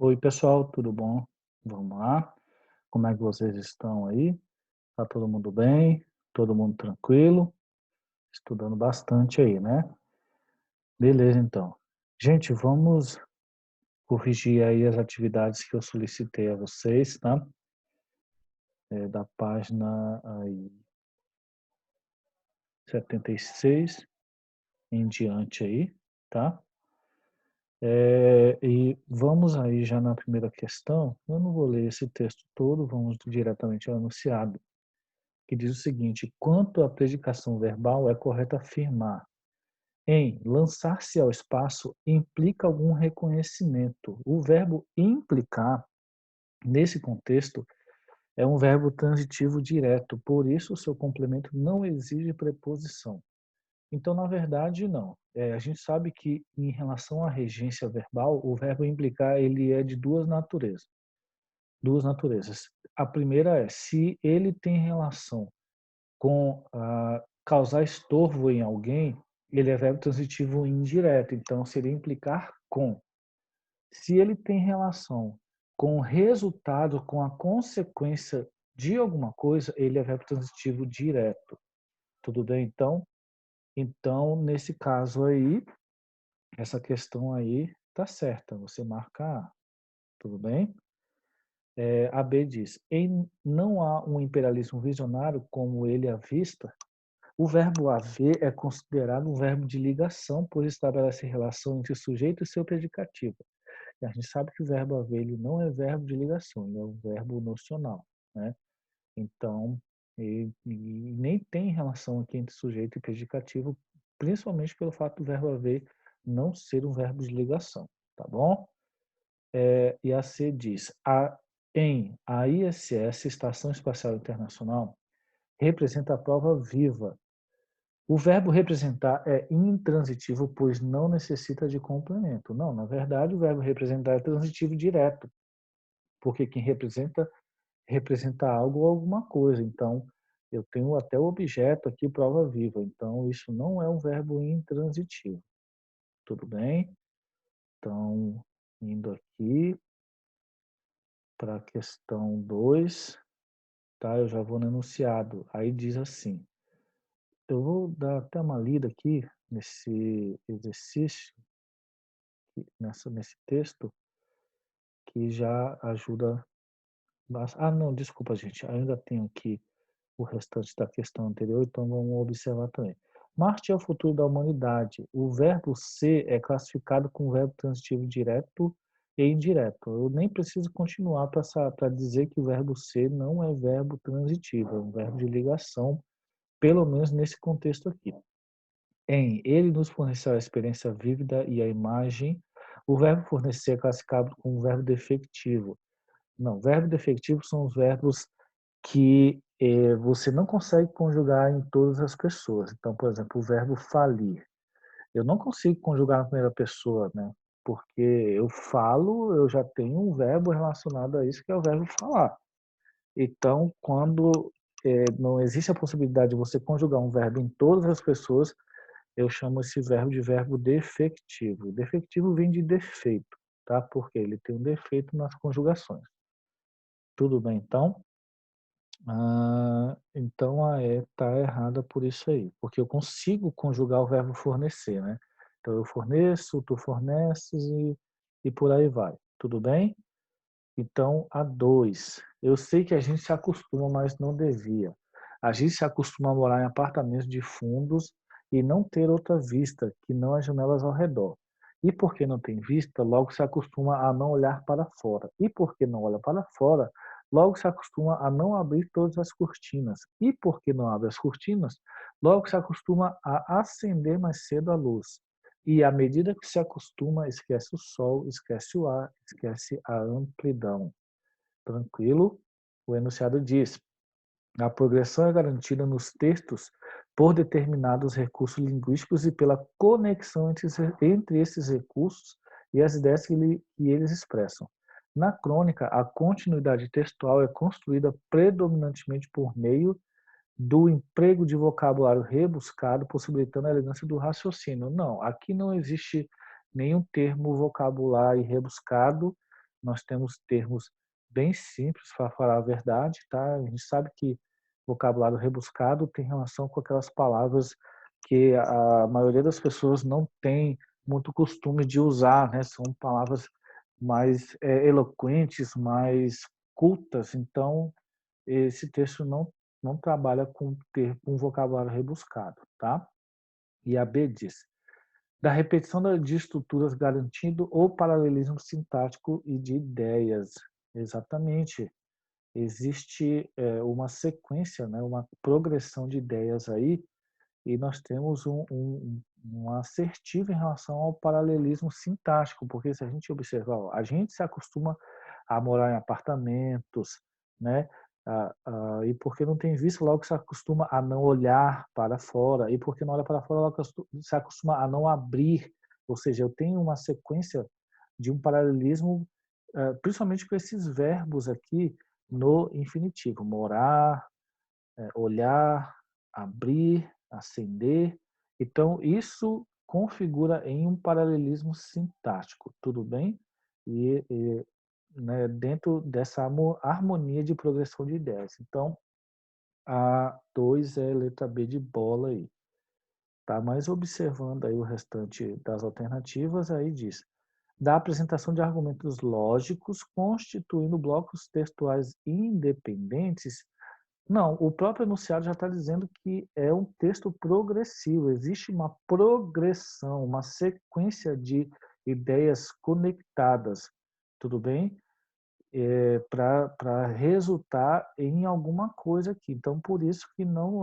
Oi, pessoal, tudo bom? Vamos lá? Como é que vocês estão aí? Tá todo mundo bem? Todo mundo tranquilo? Estudando bastante aí, né? Beleza, então. Gente, vamos corrigir aí as atividades que eu solicitei a vocês, tá? Da página aí 76 em diante aí, tá? E vamos aí já na primeira questão. Eu não vou ler esse texto todo, vamos diretamente ao enunciado, que diz o seguinte: quanto à predicação verbal, é correto afirmar em lançar-se ao espaço implica algum reconhecimento. O verbo implicar, nesse contexto, é um verbo transitivo direto, por isso o seu complemento não exige preposição. Então, na verdade, não. A gente sabe que, em relação à regência verbal, o verbo implicar ele é de duas naturezas. Duas naturezas. A primeira é se ele tem relação com causar estorvo em alguém, ele é verbo transitivo indireto, então seria implicar com. Se ele tem relação com o resultado, com a consequência de alguma coisa, ele é verbo transitivo direto. Tudo bem, então? Então, nesse caso aí, essa questão aí tá certa, você marca A. Tudo bem? A B diz, não há um imperialismo visionário como ele à vista. O verbo haver é considerado um verbo de ligação, pois estabelece relação entre o sujeito e seu predicativo. E a gente sabe que o verbo haver ele não é verbo de ligação, ele é um verbo nocional, né? Então, ele nem tem relação aqui entre sujeito e predicativo, principalmente pelo fato do verbo haver não ser um verbo de ligação, tá bom? E a C diz, a ISS, Estação Espacial Internacional, representa a prova viva. O verbo representar é intransitivo, pois não necessita de complemento. Não, na verdade, o verbo representar é transitivo direto, porque quem representa, representa algo ou alguma coisa. Então, eu tenho até o objeto aqui, prova viva. Então, isso não é um verbo intransitivo. Tudo bem? Então, indo aqui para a questão 2, tá? Eu já vou no enunciado. Aí diz assim, eu vou dar até uma lida aqui nesse exercício, nesse texto, que já ajuda. Não, desculpa, gente. Ainda tenho aqui o restante da questão anterior, então vamos observar também. Marte é o futuro da humanidade. O verbo ser é classificado como verbo transitivo direto e indireto. Eu nem preciso continuar para dizer que o verbo ser não é verbo transitivo, é um verbo de ligação, pelo menos nesse contexto aqui. Ele nos forneceu a experiência vívida e a imagem. O verbo fornecer é classificado como verbo defectivo. Não, verbo defectivo são os verbos que você não consegue conjugar em todas as pessoas. Então, por exemplo, o verbo falir. Eu não consigo conjugar na primeira pessoa, né? Porque eu falo, eu já tenho um verbo relacionado a isso, que é o verbo falar. Então, quando não existe a possibilidade de você conjugar um verbo em todas as pessoas, eu chamo esse verbo de verbo defectivo. Defectivo vem de defeito, tá? Porque ele tem um defeito nas conjugações. Tudo bem, então? Então a E está errada por isso aí, porque eu consigo conjugar o verbo fornecer, né? Então eu forneço, tu forneces e por aí vai. Tudo bem? Então a 2. Eu sei que a gente se acostuma, mas não devia. A gente se acostuma a morar em apartamentos de fundos e não ter outra vista que não as janelas ao redor. E porque não tem vista, logo se acostuma a não olhar para fora. E porque não olha para fora, logo se acostuma a não abrir todas as cortinas. E porque não abre as cortinas, logo se acostuma a acender mais cedo a luz. E à medida que se acostuma, esquece o sol, esquece o ar, esquece a amplidão. Tranquilo? O enunciado diz: a progressão é garantida nos textos por determinados recursos linguísticos e pela conexão entre esses recursos e as ideias que eles expressam. Na crônica, a continuidade textual é construída predominantemente por meio do emprego de vocabulário rebuscado, possibilitando a elegância do raciocínio. Não, aqui não existe nenhum termo vocabulário rebuscado, nós temos termos bem simples para falar a verdade, tá? A gente sabe que vocabulário rebuscado tem relação com aquelas palavras que a maioria das pessoas não tem muito costume de usar, né? São palavras mais eloquentes, mais cultas. Então, esse texto não trabalha com vocabulário rebuscado, tá? E a B diz: da repetição de estruturas garantindo o paralelismo sintático e de ideias. Exatamente. Existe uma sequência, né, uma progressão de ideias aí, e nós temos um assertivo em relação ao paralelismo sintático, porque se a gente observar, ó, a gente se acostuma a morar em apartamentos, né? E porque não tem visto, logo se acostuma a não olhar para fora, e porque não olha para fora, logo se acostuma a não abrir, ou seja, eu tenho uma sequência de um paralelismo, principalmente com esses verbos aqui no infinitivo, morar, olhar, abrir, acender. Então, isso configura em um paralelismo sintático, tudo bem? E né, dentro dessa harmonia de progressão de ideias. Então, a 2 é letra B de bola aí. Tá? Mas observando aí o restante das alternativas, aí diz: da apresentação de argumentos lógicos constituindo blocos textuais independentes. Não, o próprio enunciado já está dizendo que é um texto progressivo, existe uma progressão, uma sequência de ideias conectadas, tudo bem? Para resultar em alguma coisa aqui. Então, por isso que não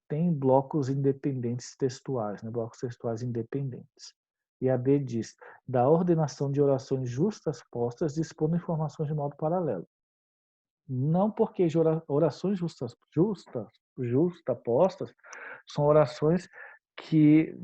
tem blocos independentes textuais, né? Blocos textuais independentes. E a B diz: da ordenação de orações justas postas, dispondo informações de modo paralelo. Não porque orações justapostas são orações que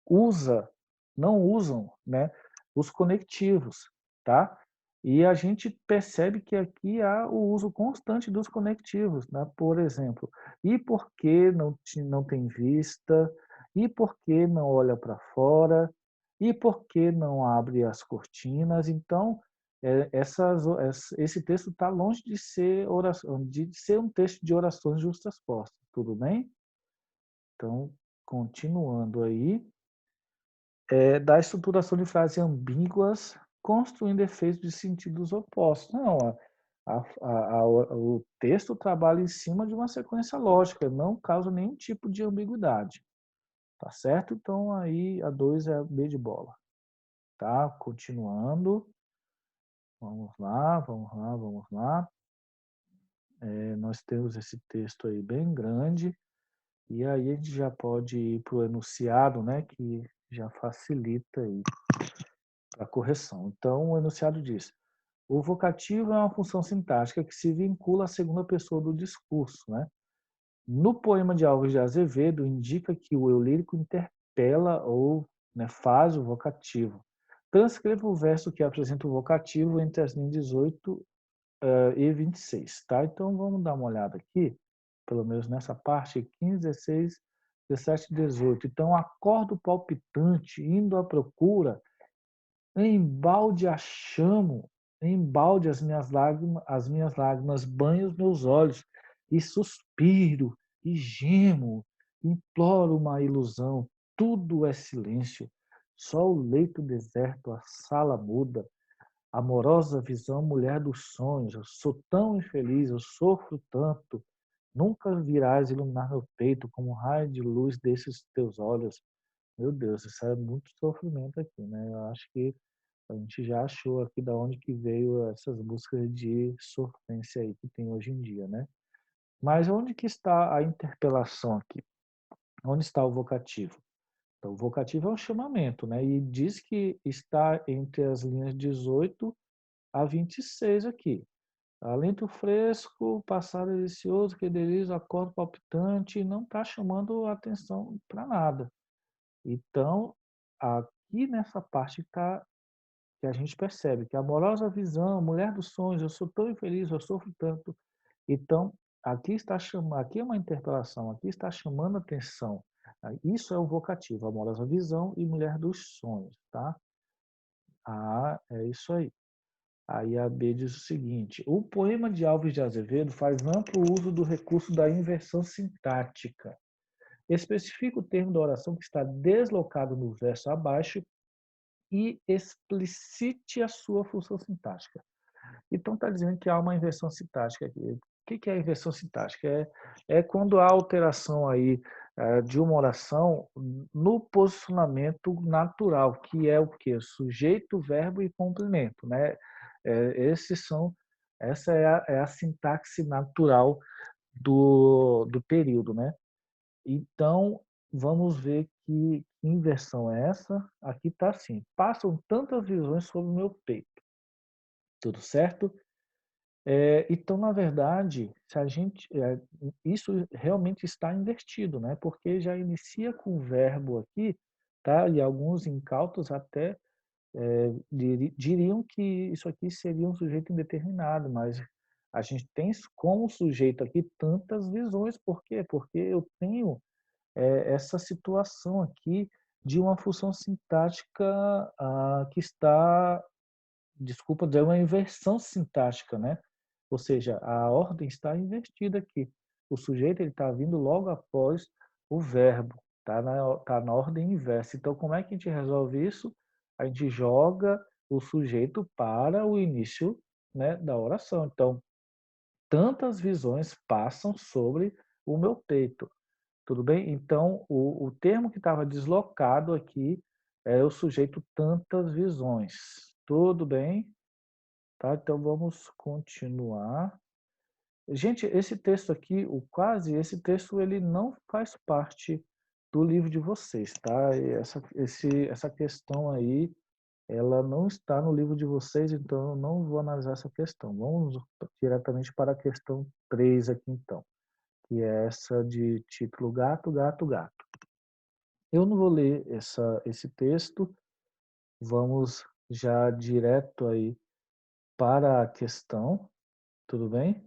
usa, não usam, né, os conectivos, tá? E a gente percebe que aqui há o uso constante dos conectivos, né? Por exemplo, e por que não tem vista? E por que não olha para fora? E por que não abre as cortinas? Então, esse texto está longe de ser oração, de ser um texto de orações justas postas, tudo bem? Então, continuando aí, da estruturação de frases ambíguas, construindo efeitos de sentidos opostos. Não, o texto trabalha em cima de uma sequência lógica, não causa nenhum tipo de ambiguidade. Tá certo? Então, aí a 2 é B de bola. Tá? Continuando. Vamos lá, vamos lá, vamos lá. Nós temos esse texto aí bem grande, e aí a gente já pode ir para o enunciado, né, que já facilita aí a correção. Então, o enunciado diz: o vocativo é uma função sintática que se vincula à segunda pessoa do discurso, né? No poema de Alves de Azevedo, indica que o eu lírico interpela ou, né, faz o vocativo. Transcreva o verso que apresenta o vocativo entre as linhas 18 e 26, tá? Então, vamos dar uma olhada aqui, pelo menos nessa parte, 15, 16, 17 e 18. Então, acordo palpitante, indo à procura, embalde a chamo, embalde as minhas lágrimas banham os meus olhos, e suspiro, e gemo, imploro uma ilusão, tudo é silêncio, só o leito deserto, a sala muda, amorosa visão, mulher dos sonhos, eu sou tão infeliz, eu sofro tanto, nunca virás iluminar meu peito como um raio de luz desses teus olhos. Meu Deus, isso é muito sofrimento aqui, né? Eu acho que a gente já achou aqui da onde que veio essas buscas de sofrência aí que tem hoje em dia, né? Mas onde que está a interpelação aqui? Onde está o vocativo? Então, o vocativo é um chamamento, né? E diz que está entre as linhas 18 a 26 aqui. Alento fresco, passado delicioso, que delícia, acordo palpitante, não está chamando a atenção para nada. Então, aqui nessa parte está que a gente percebe que a amorosa visão, mulher dos sonhos, eu sou tão infeliz, eu sofro tanto. Então, aqui está chamando, aqui é uma interpelação, aqui está chamando atenção. Isso é o vocativo, amorosa visão e mulher dos sonhos, tá? A é isso aí. Aí a B diz o seguinte: o poema de Alves de Azevedo faz amplo uso do recurso da inversão sintática. Especifica o termo da oração que está deslocado no verso abaixo e explicite a sua função sintática. Então está dizendo que há uma inversão sintática aqui. O que é a inversão sintática? É quando há alteração aí de uma oração no posicionamento natural, que é o quê? Sujeito, verbo e complemento, né? Esses são, essa é a sintaxe natural do período, né? Então, vamos ver que inversão é essa. Aqui está assim: passam tantas visões sobre o meu peito. Tudo certo? Então, na verdade, se a gente, isso realmente está invertido, né? Porque já inicia com o verbo aqui, tá? E alguns incautos até diriam que isso aqui seria um sujeito indeterminado, mas a gente tem como sujeito aqui tantas visões. Por quê? Porque eu tenho essa situação aqui de uma função sintática que está, desculpa dizer, uma inversão sintática, né? Ou seja, a ordem está invertida aqui. O sujeito ele está vindo logo após o verbo, tá na ordem inversa. Então, como é que a gente resolve isso? A gente joga o sujeito para o início, né, da oração. Então, tantas visões passam sobre o meu peito. Tudo bem? Então, o termo que estava deslocado aqui é o sujeito tantas visões. Tudo bem? Tá? Então, vamos continuar. Gente, esse texto aqui, o quase, esse texto ele não faz parte do livro de vocês, tá? E essa questão aí, ela não está no livro de vocês, então eu não vou analisar essa questão. Vamos diretamente para a questão 3 aqui, então, que é essa de título gato, gato, gato. Eu não vou ler esse texto, vamos já direto aí para a questão, tudo bem?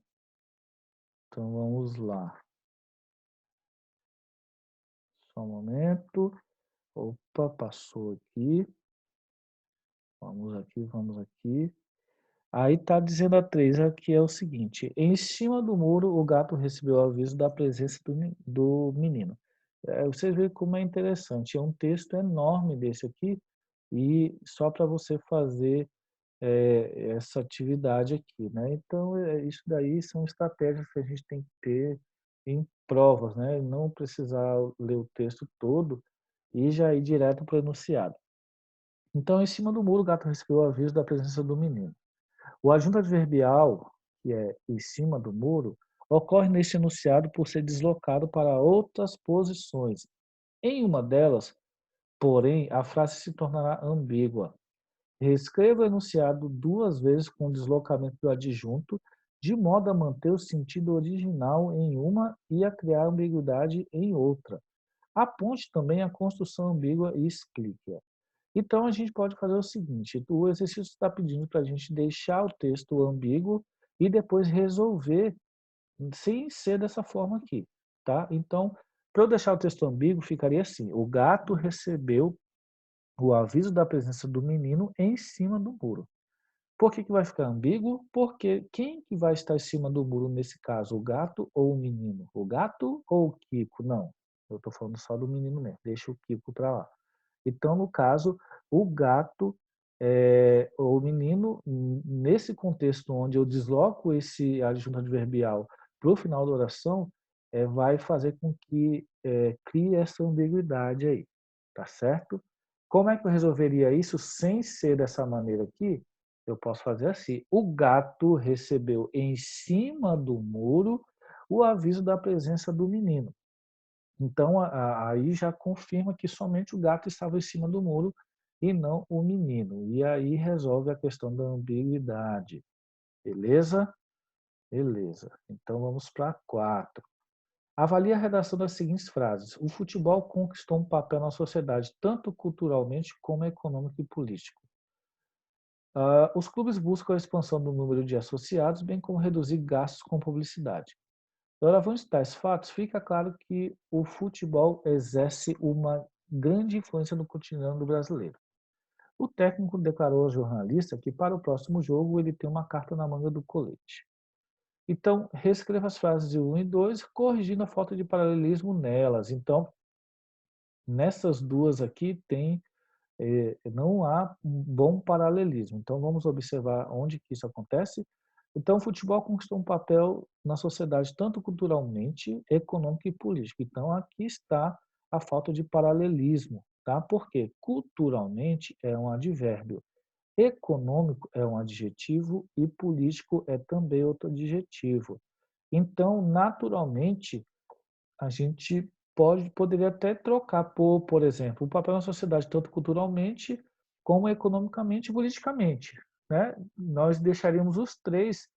Então vamos lá. Só um momento. Opa, passou aqui. Vamos aqui, vamos aqui. Aí tá dizendo a 3 aqui é o seguinte: em cima do muro, o gato recebeu o aviso da presença do menino. Vocês veem como é interessante. É um texto enorme desse aqui, e só para você fazer essa atividade aqui, né? Então, isso daí são estratégias que a gente tem que ter em provas, né? Não precisar ler o texto todo e já ir direto para o enunciado. Então, em cima do muro, o gato recebeu o aviso da presença do menino. O adjunto adverbial, que é em cima do muro, ocorre neste enunciado por ser deslocado para outras posições. Em uma delas, porém, a frase se tornará ambígua. Reescreva o enunciado duas vezes com o deslocamento do adjunto, de modo a manter o sentido original em uma e a criar ambiguidade em outra. Aponte também a construção ambígua e explique-a. Então, a gente pode fazer o seguinte: o exercício está pedindo para a gente deixar o texto ambíguo e depois resolver sem ser dessa forma aqui. Tá? Então, para eu deixar o texto ambíguo, ficaria assim: o gato recebeu o aviso da presença do menino em cima do muro. Por que vai ficar ambíguo? Porque quem que vai estar em cima do muro nesse caso? O gato ou o menino? O gato ou o Kiko? Não, eu estou falando só do menino mesmo. Deixa o Kiko para lá. Então, no caso, o gato, o menino, nesse contexto onde eu desloco esse adjunto adverbial para o final da oração, vai fazer com que crie essa ambiguidade aí, tá certo? Como é que eu resolveria isso sem ser dessa maneira aqui? Eu posso fazer assim: o gato recebeu em cima do muro o aviso da presença do menino. Então, aí já confirma que somente o gato estava em cima do muro e não o menino. E aí resolve a questão da ambiguidade. Beleza? Beleza. Então vamos para 4. Avalie a redação das seguintes frases: o futebol conquistou um papel na sociedade, tanto culturalmente como econômico e político. Os clubes buscam a expansão do número de associados, bem como reduzir gastos com publicidade. Doravante tais fatos, fica claro que o futebol exerce uma grande influência no cotidiano do brasileiro. O técnico declarou ao jornalista que para o próximo jogo ele tem uma carta na manga do colete. Então, reescreva as frases de 1 e 2, corrigindo a falta de paralelismo nelas. Então, nessas duas aqui não há um bom paralelismo. Então, vamos observar onde que isso acontece. Então, o futebol conquistou um papel na sociedade, tanto culturalmente, econômico e político. Então, aqui está a falta de paralelismo, tá? Porque culturalmente é um advérbio, econômico é um adjetivo e político é também outro adjetivo. Então, naturalmente, a gente poderia até trocar por exemplo, o papel na sociedade, tanto culturalmente, como economicamente e politicamente, né? Nós deixaríamos os três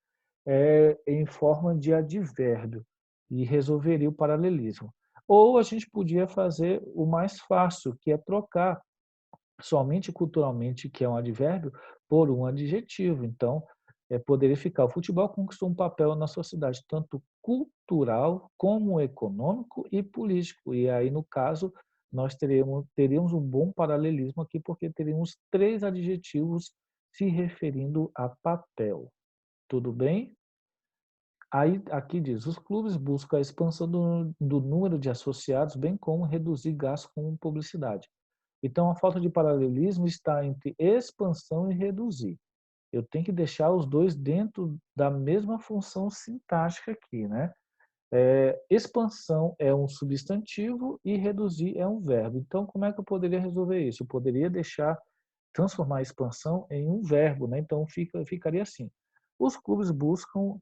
em forma de advérbio e resolveria o paralelismo. Ou a gente podia fazer o mais fácil, que é trocar somente culturalmente, que é um advérbio, por um adjetivo. Então, poderia ficar: o futebol conquistou um papel na sociedade, tanto cultural como econômico e político. E aí, no caso, nós teríamos um bom paralelismo aqui, porque teríamos três adjetivos se referindo a papel. Tudo bem? Aí, aqui diz: os clubes buscam a expansão do número de associados, bem como reduzir gastos com publicidade. Então, a falta de paralelismo está entre expansão e reduzir. Eu tenho que deixar os dois dentro da mesma função sintática aqui, né? Expansão é um substantivo e reduzir é um verbo. Então, como é que eu poderia resolver isso? Eu poderia transformar a expansão em um verbo, né? Então, ficaria assim: os clubes buscam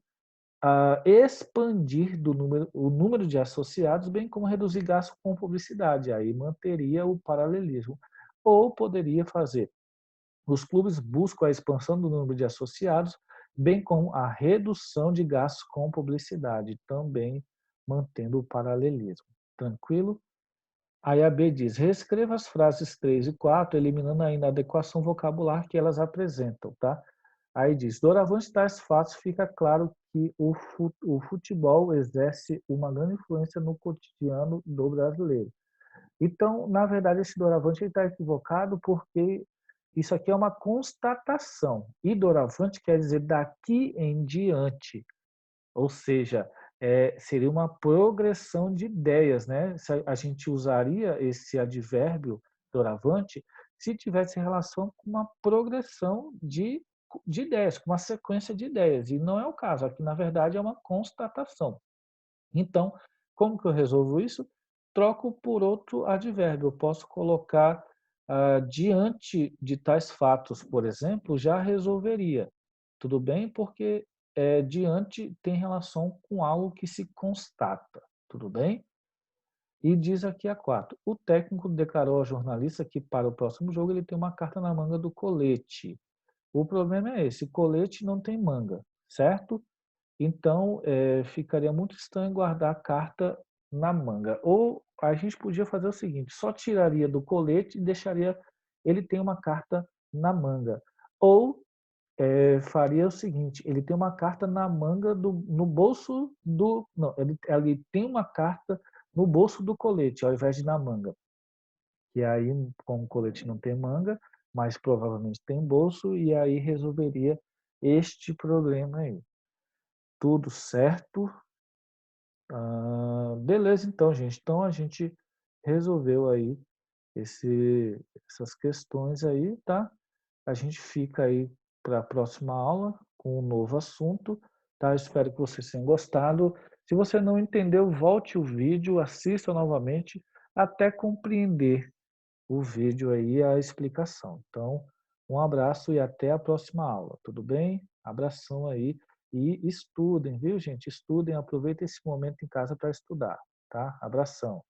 expandir o número de associados, bem como reduzir gastos com publicidade. Aí manteria o paralelismo. Ou poderia fazer: os clubes buscam a expansão do número de associados, bem como a redução de gastos com publicidade, também mantendo o paralelismo. Tranquilo? Aí a B diz: reescreva as frases 3 e 4, eliminando a inadequação vocabular que elas apresentam, tá? Aí diz: doravante tais fatos, fica claro que o futebol exerce uma grande influência no cotidiano do brasileiro. Então, na verdade, esse doravante está equivocado, porque isso aqui é uma constatação. E doravante quer dizer daqui em diante. Ou seja, seria uma progressão de ideias, né? A gente usaria esse advérbio doravante se tivesse relação com uma progressão de ideias, com uma sequência de ideias. E não é o caso. Aqui, na verdade, é uma constatação. Então, como que eu resolvo isso? Troco por outro advérbio. Eu posso colocar diante de tais fatos, por exemplo, já resolveria. Tudo bem? Porque diante tem relação com algo que se constata. Tudo bem? E diz aqui a 4. O técnico declarou ao jornalista que para o próximo jogo ele tem uma carta na manga do colete. O problema é esse: colete não tem manga, certo? Então, ficaria muito estranho guardar a carta na manga. Ou a gente podia fazer o seguinte: só tiraria do colete e deixaria ele tem uma carta na manga. Ou faria o seguinte: ele tem uma carta na manga no bolso do. Não, ele tem uma carta no bolso do colete, ao invés de na manga. E aí, como o colete não tem manga, mas provavelmente tem bolso, e aí resolveria este problema aí. Tudo certo? Beleza, então, gente. Então, a gente resolveu aí essas questões aí, tá? A gente fica aí para a próxima aula com um novo assunto, tá? Espero que vocês tenham gostado. Se você não entendeu, volte o vídeo, assista novamente até compreender o vídeo aí, a explicação. Então, um abraço e até a próxima aula, tudo bem? Abração aí e estudem, viu, gente? Estudem, aproveitem esse momento em casa para estudar, tá? Abração.